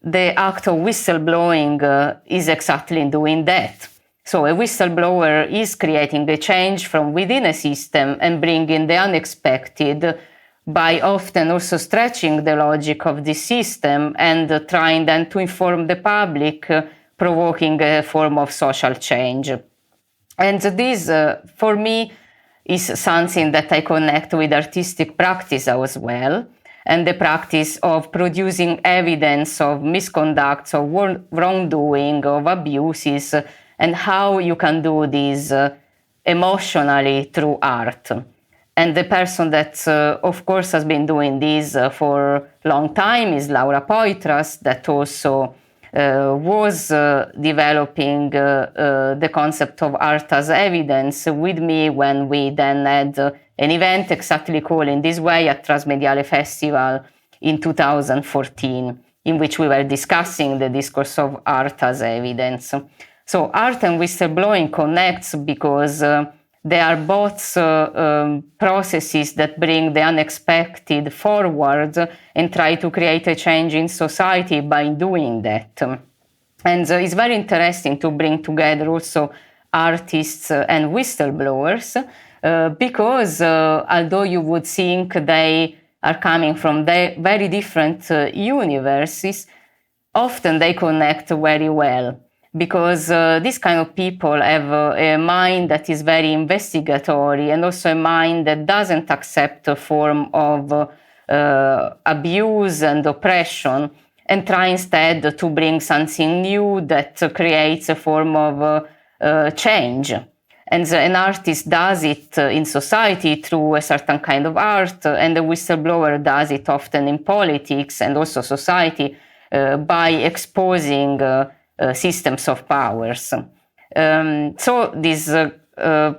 the act of whistleblowing is exactly doing that. So a whistleblower is creating a change from within a system and bringing the unexpected by often also stretching the logic of the system and trying then to inform the public, provoking a form of social change. And this, for me, is something that I connect with artistic practice as well, and the practice of producing evidence of misconduct, of wrongdoing, of abuses, and how you can do this emotionally through art. And the person that, of course, has been doing this for a long time is Laura Poitras, that also was developing the concept of art as evidence with me when we then had an event exactly called in this way at Transmediale Festival in 2014, in which we were discussing the discourse of art as evidence. So art and whistleblowing connects because they are both processes that bring the unexpected forward and try to create a change in society by doing that. And it's very interesting to bring together also artists and whistleblowers because although you would think they are coming from very different universes, often they connect very well because these kind of people have a mind that is very investigatory and also a mind that doesn't accept a form of abuse and oppression, and try instead to bring something new that creates a form of change. And an artist does it in society through a certain kind of art, and the whistleblower does it often in politics and also society by exposing systems of powers. So this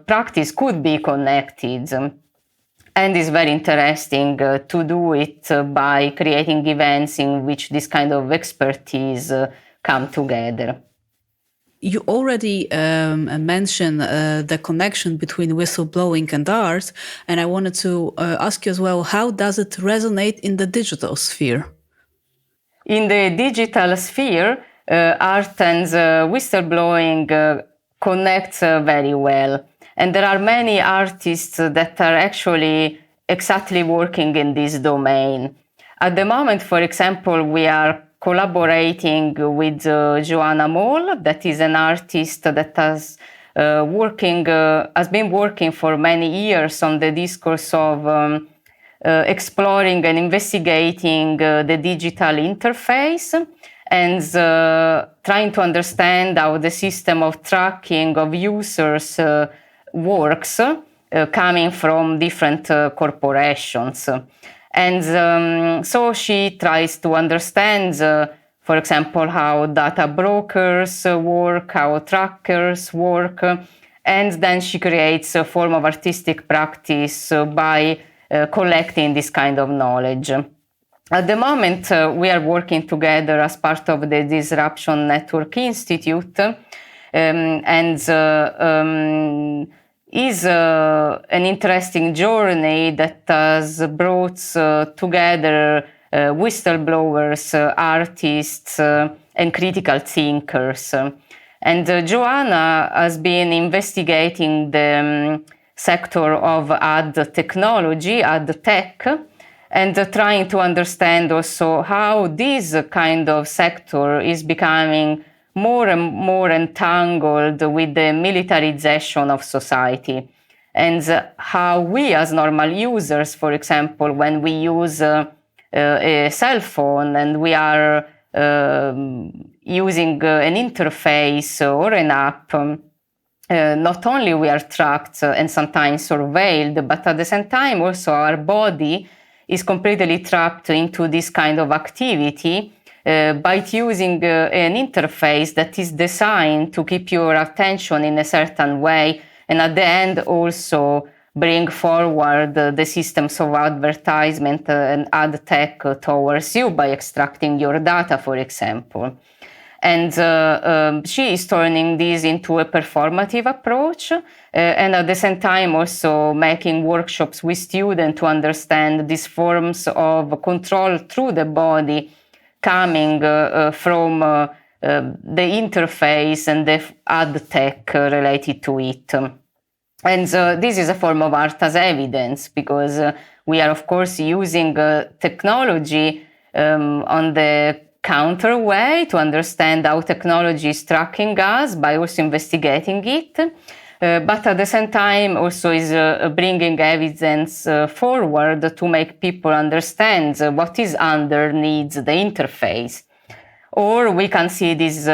practice could be connected. And it's very interesting to do it by creating events in which this kind of expertise come together. You already mentioned the connection between whistleblowing and art, and I wanted to ask you as well, how does it resonate in the digital sphere? In the digital sphere, art and whistleblowing connect very well. And there are many artists that are actually exactly working in this domain. At the moment, for example, we are collaborating with Joanna, that is an artist that has been working for many years on the discourse of exploring and investigating the digital interface and trying to understand how the system of tracking of users works coming from different corporations. And so she tries to understand, for example, how data brokers work, how trackers work, and then she creates a form of artistic practice by collecting this kind of knowledge. At the moment, we are working together as part of the Disruption Network Institute, and is an interesting journey that has brought together whistleblowers, artists, and critical thinkers. And Joanna has been investigating the sector of ad technology, ad tech, and trying to understand also how this kind of sector is becoming more and more entangled with the militarization of society, and how we as normal users, for example, when we use a cell phone and we are using an interface or an app, not only we are tracked and sometimes surveilled, but at the same time also our body is completely trapped into this kind of activity by using an interface that is designed to keep your attention in a certain way, and at the end also bring forward the systems of advertisement and ad tech towards you by extracting your data, for example. And she is turning this into a performative approach, and at the same time also making workshops with students to understand these forms of control through the body coming from the interface and the ad tech related to it. And this is a form of art as evidence, because we are, of course, using technology on the counter way to understand how technology is tracking us by also investigating it. But at the same time also is bringing evidence forward to make people understand what is underneath the interface. Or we can see this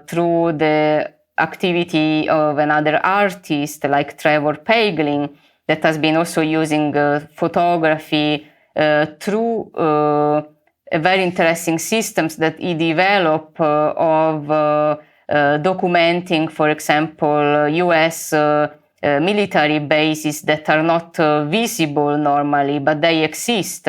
through the activity of another artist like Trevor Pagling, that has been also using photography through very interesting systems that he developed of documenting, for example, US military bases that are not visible normally, but they exist.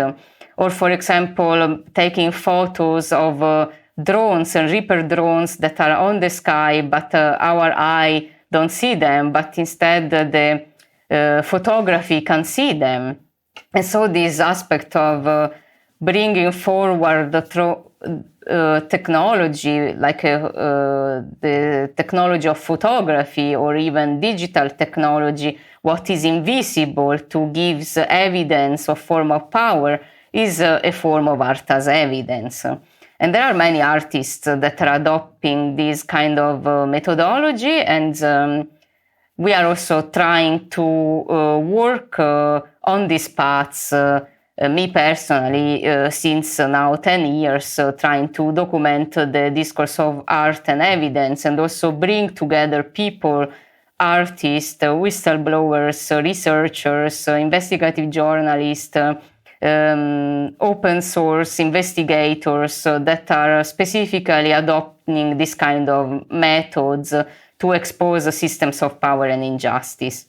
Or, for example, taking photos of drones and Reaper drones that are on the sky, but our eye don't see them, but instead the photography can see them. And so this aspect of bringing forward the technology, like the technology of photography or even digital technology, what is invisible to give evidence of form of power, is a form of art as evidence. And there are many artists that are adopting this kind of methodology, and we are also trying to work on these paths. Me personally, since now 10 years, trying to document the discourse of art and evidence, and also bring together people, artists, whistleblowers, researchers, investigative journalists, open source investigators that are specifically adopting this kind of methods to expose the systems of power and injustice.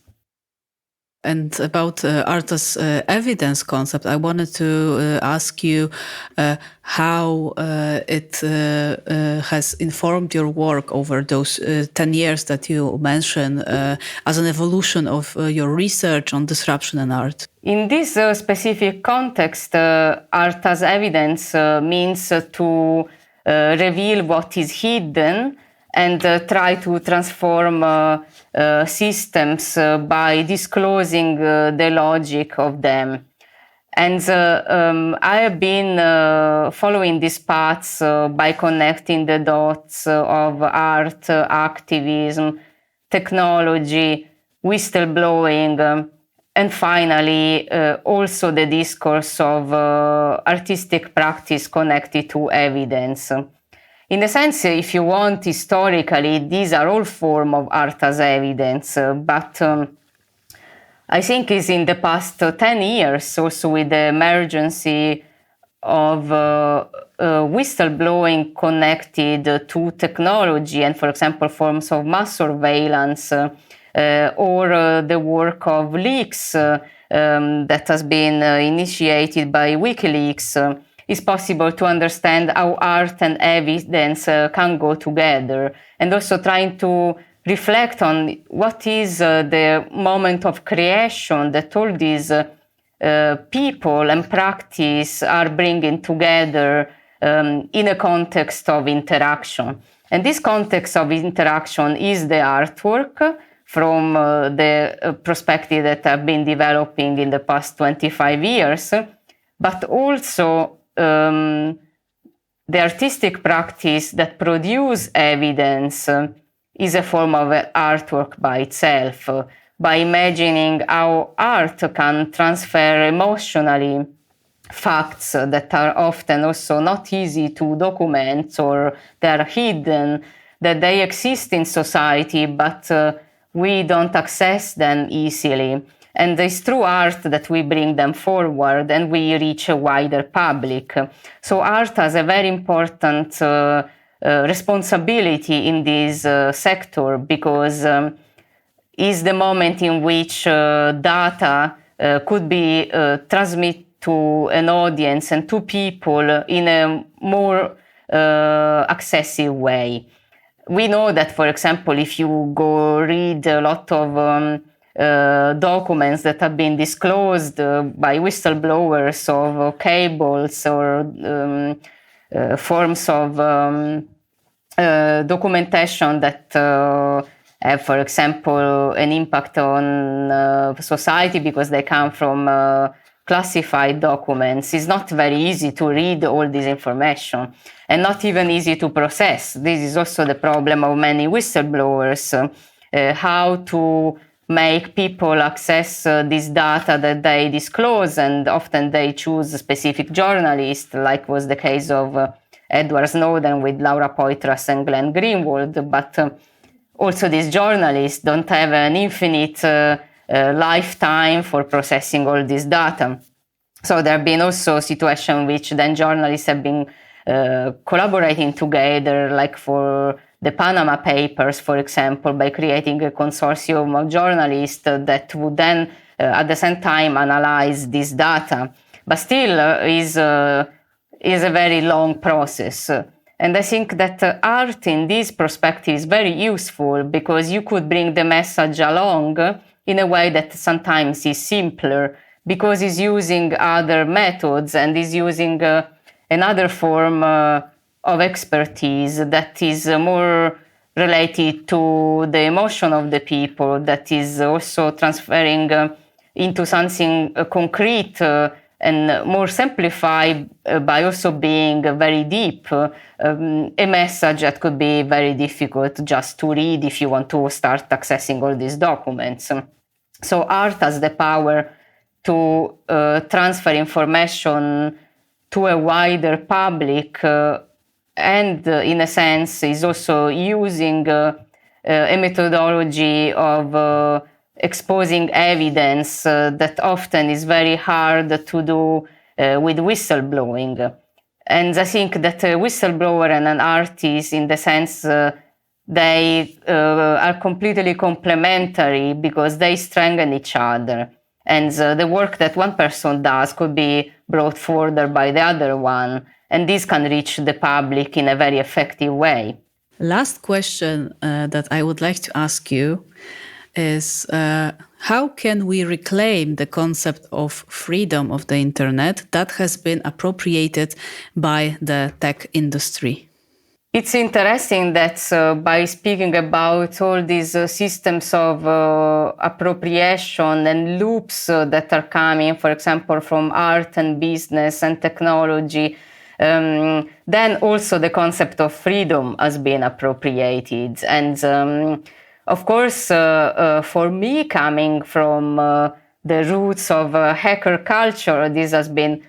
And about art as evidence concept, I wanted to ask you how it has informed your work over those 10 years that you mentioned as an evolution of your research on disruption in art. In this specific context, art as evidence means to reveal what is hidden and try to transform systems by disclosing the logic of them. And I have been following these paths by connecting the dots of art, activism, technology, whistleblowing, and finally also the discourse of artistic practice connected to evidence. In a sense, if you want, historically, these are all forms of art as evidence, but I think it's in the past 10 years, also with the emergence of whistleblowing connected to technology and, for example, forms of mass surveillance or the work of leaks that has been initiated by WikiLeaks, it's possible to understand how art and evidence can go together, and also trying to reflect on what is the moment of creation that all these people and practice are bringing together in a context of interaction. And this context of interaction is the artwork from the perspective that I've been developing in the past 25 years, but also the artistic practice that produce evidence is a form of artwork by itself, by imagining how art can transfer emotionally facts that are often also not easy to document, or they are hidden, that they exist in society, but we don't access them easily. And it's through art that we bring them forward and we reach a wider public. So art has a very important responsibility in this sector, because is the moment in which data could be transmitted to an audience and to people in a more accessible way. We know that, for example, if you go read a lot of documents that have been disclosed by whistleblowers of cables or forms of documentation that have, for example, an impact on society because they come from classified documents. It's not very easy to read all this information and not even easy to process. This is also the problem of many whistleblowers, how to make people access this data that they disclose, and often they choose a specific journalist, like was the case of Edward Snowden with Laura Poitras and Glenn Greenwald, but also these journalists don't have an infinite lifetime for processing all this data. So there have been also situations in which then journalists have been collaborating together, like for the Panama Papers, for example, by creating a consortium of journalists that would then at the same time analyze this data. But still is a very long process. And I think that art in this perspective is very useful, because you could bring the message along in a way that sometimes is simpler because he's using other methods and is using another form of expertise that is more related to the emotion of the people, that is also transferring into something concrete and more simplified by also being very deep, a message that could be very difficult just to read if you want to start accessing all these documents. So art has the power to transfer information to a wider public and in a sense is also using a methodology of exposing evidence that often is very hard to do with whistleblowing. And I think that a whistleblower and an artist, in the sense they are completely complementary because they strengthen each other. And the work that one person does could be brought further by the other one. And this can reach the public in a very effective way. Last question that I would like to ask you is how can we reclaim the concept of freedom of the internet that has been appropriated by the tech industry? It's interesting that by speaking about all these systems of appropriation and loops that are coming, for example, from art and business and technology, then also the concept of freedom has been appropriated. And of course, for me, coming from the roots of hacker culture, this has been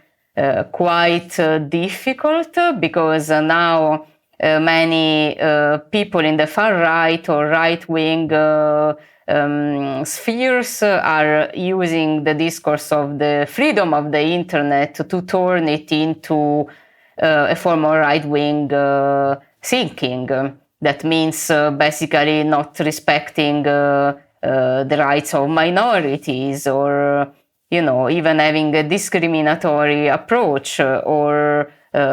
quite difficult because now many people in the far right or right-wing spheres are using the discourse of the freedom of the internet to turn it into a form of right-wing thinking. That means basically not respecting the rights of minorities, or even having a discriminatory approach, or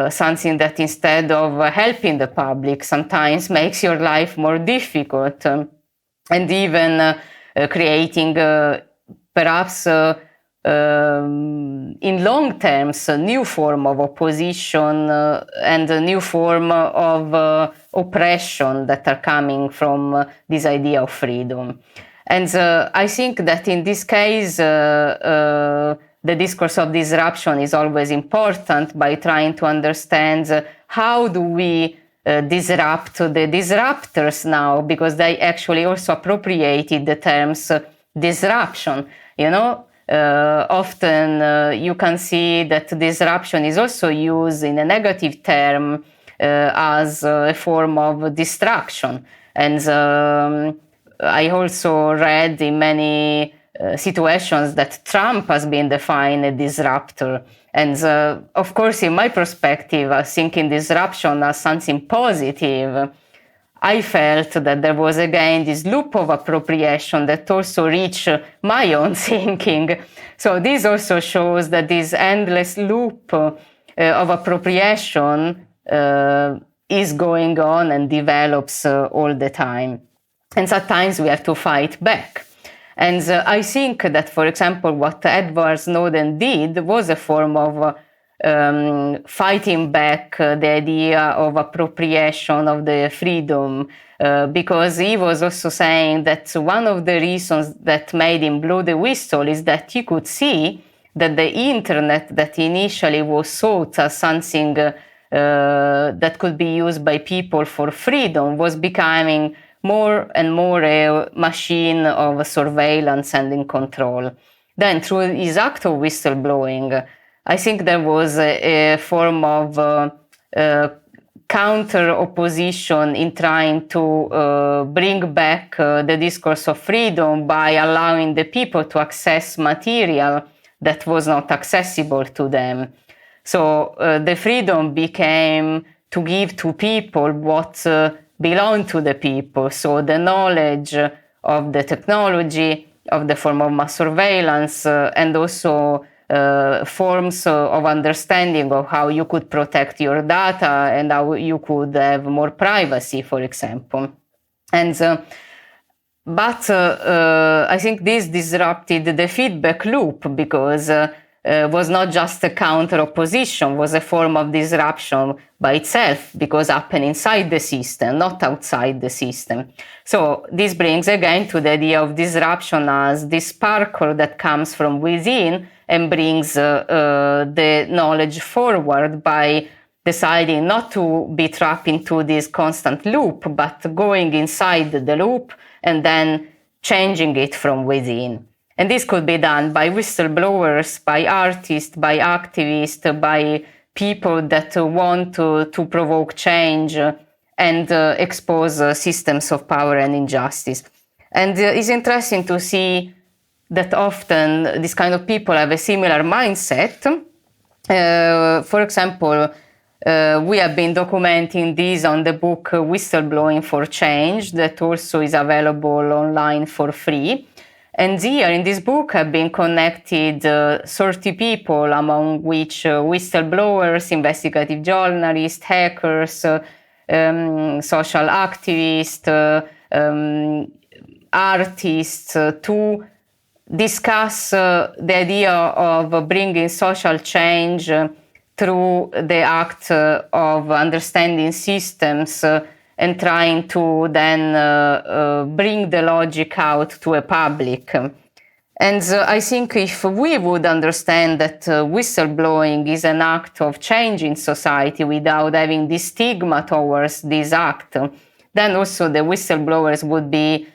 something that instead of helping the public sometimes makes your life more difficult, and even creating perhaps in long terms a new form of opposition and a new form of oppression that are coming from this idea of freedom. And I think that in this case the discourse of disruption is always important by trying to understand how do we disrupt the disruptors now, because they actually also appropriated the terms disruption. Often you can see that disruption is also used in a negative term as a form of distraction. And I also read in many situations that Trump has been defined a disruptor. And of course, in my perspective, thinking disruption as something positive, I felt that there was again this loop of appropriation that also reached my own thinking. So this also shows that this endless loop of appropriation is going on and develops all the time. And sometimes we have to fight back. And I think that, for example, what Edward Snowden did was a form of fighting back the idea of appropriation of the freedom, because he was also saying that one of the reasons that made him blow the whistle is that he could see that the internet that initially was thought as something that could be used by people for freedom was becoming more and more a machine of surveillance and in control. Then through his act of whistleblowing, I think there was a form of counter opposition in trying to bring back the discourse of freedom by allowing the people to access material that was not accessible to them. So the freedom became to give to people what belonged to the people. So the knowledge of the technology, of the form of mass surveillance, and also forms of understanding of how you could protect your data and how you could have more privacy, for example. And But I think this disrupted the feedback loop because was not just a counter opposition, was a form of disruption by itself because happened inside the system, not outside the system. So this brings again to the idea of disruption as this sparkle that comes from within and brings the knowledge forward by deciding not to be trapped into this constant loop, but going inside the loop and then changing it from within. And this could be done by whistleblowers, by artists, by activists, by people that want to provoke change and expose systems of power and injustice. And it's interesting to see that often these kind of people have a similar mindset. For example, we have been documenting this on the book Whistleblowing for Change that also is available online for free. And here in this book have been connected 30 people, among which whistleblowers, investigative journalists, hackers, social activists, artists, to discuss the idea of bringing social change through the act of understanding systems and trying to then bring the logic out to a public. And I think if we would understand that whistleblowing is an act of change in society without having this stigma towards this act, then also the whistleblowers would be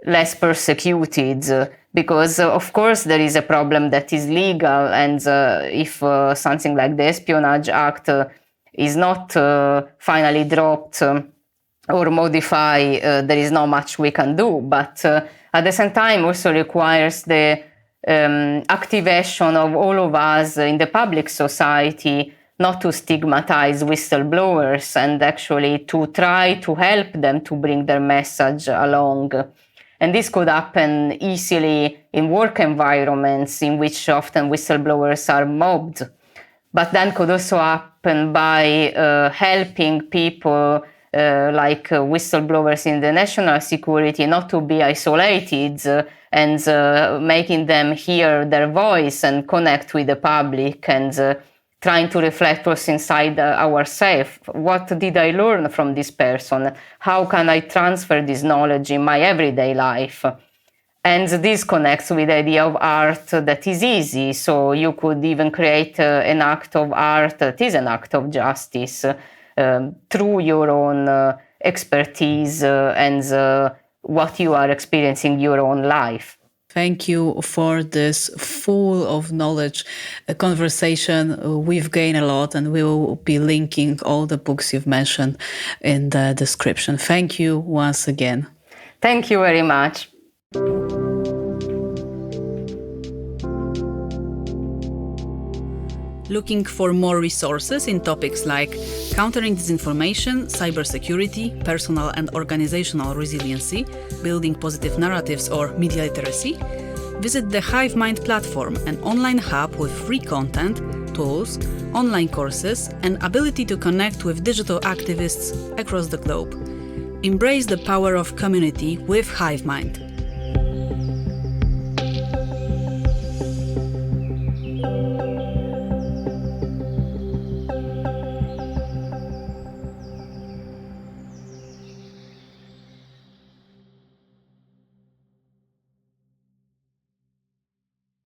less persecuted, because of course there is a problem that is legal, and if something like the Espionage Act is not finally dropped or modified, there is not much we can do. But at the same time also requires the activation of all of us in the public society not to stigmatize whistleblowers and actually to try to help them to bring their message along. And this could happen easily in work environments in which often whistleblowers are mobbed. But then could also happen by helping people like whistleblowers in the national security not to be isolated and making them hear their voice and connect with the public and trying to reflect also inside ourselves. What did I learn from this person? How can I transfer this knowledge in my everyday life? And this connects with the idea of art that is easy. So you could even create an act of art that is an act of justice through your own expertise and what you are experiencing in your own life. Thank you for this full of knowledge conversation. We've gained a lot, and we will be linking all the books you've mentioned in the description. Thank you once again. Thank you very much. Looking for more resources in topics like countering disinformation, cybersecurity, personal and organizational resiliency, building positive narratives, or media literacy? Visit the Hive Mind platform, an online hub with free content, tools, online courses, and ability to connect with digital activists across the globe. Embrace the power of community with Hive Mind.